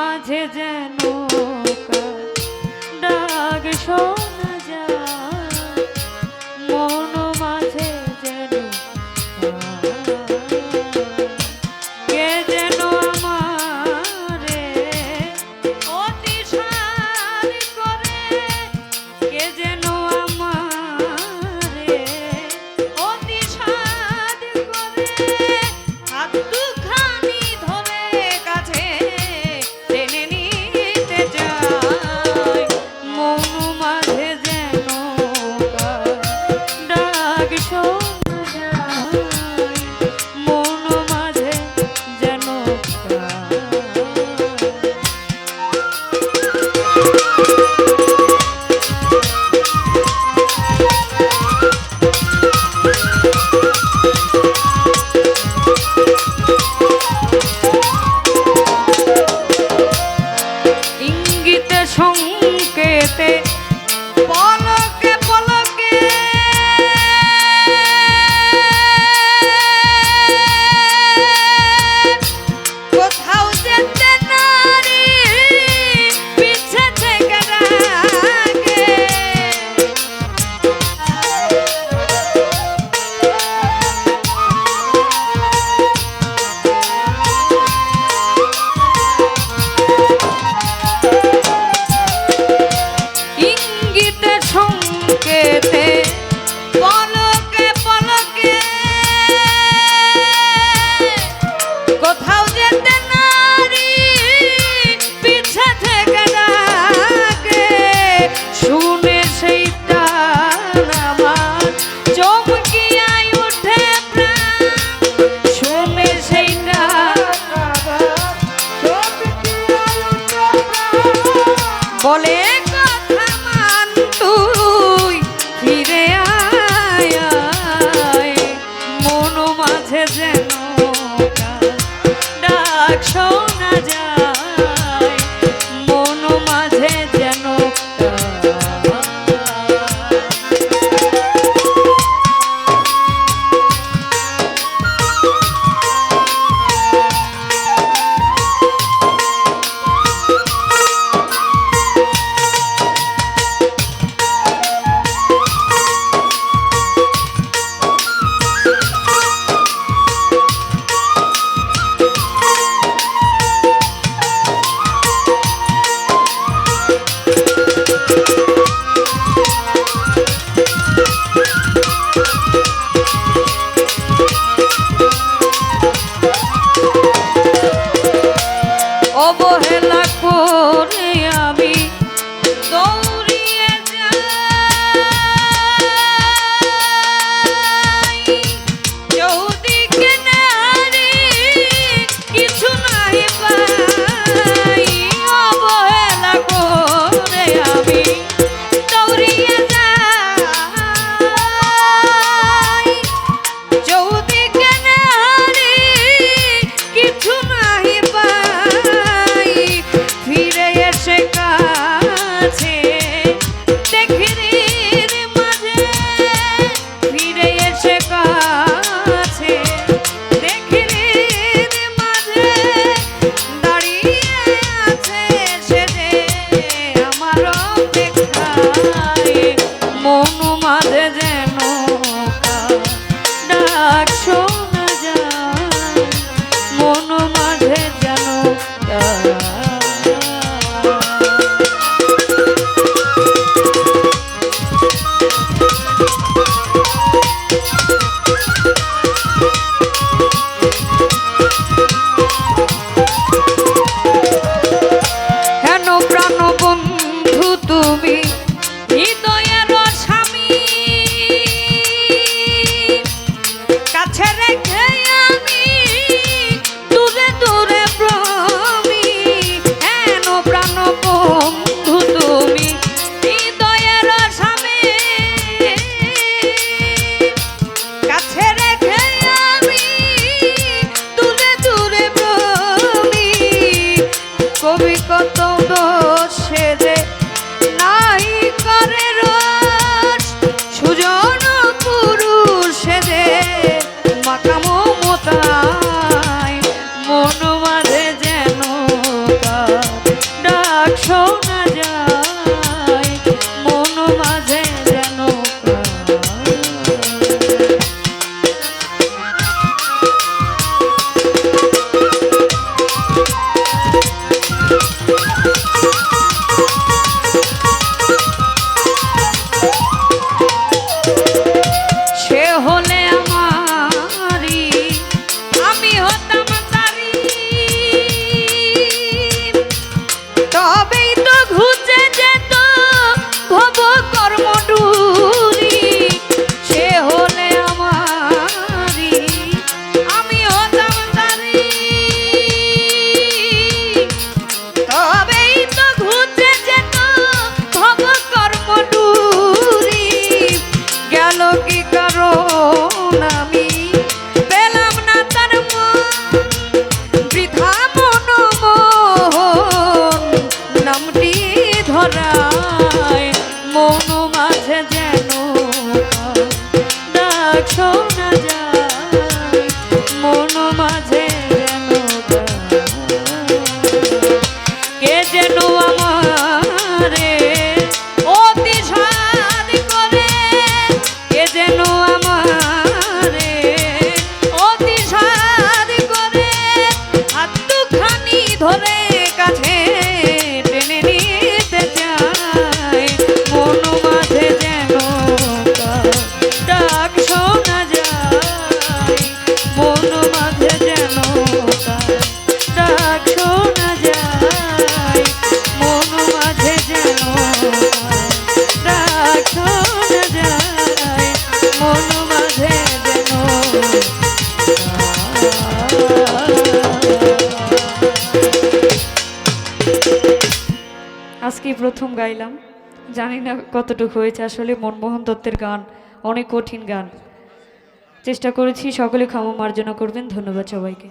মাঝে যেন ডাক শোনা যায়, মন মাঝে যেন কে যেন আমারে অতিসার করে, কে যেন আমারে অতিসার করে, হাত দুখানি ধরে কাছে টেনে নিতে চায়, মন মাঝে যেন ডাক শোনা যায়, মন মাঝে যেন ইঙ্গিতে সংকেতে পলকে পলকে কোথাও যেতে নারী পিছে থেকে ডাকে, ইঙ্গিতে সংকেতে পলকে পলকে কোথাও যেতে নারী পিছে থেকে ডাকে, শুনে সেই তার আমার চমকিয়ায় ওঠে প্রাণ, শুনে সেই বলে কথা মান তুই ফিরে আয় আয়, মন মাঝে যেন ডাক শোনা যায়, মন মাঝে যেন আজকেই প্রথম গাইলাম, জানি না কতটুকু হয়েছে। আসলে মনমোহন দত্তের গান অনেক কঠিন গান, চেষ্টা করেছি। সকলে ক্ষমা মার্জনা করবেন। ধন্যবাদ সবাইকে।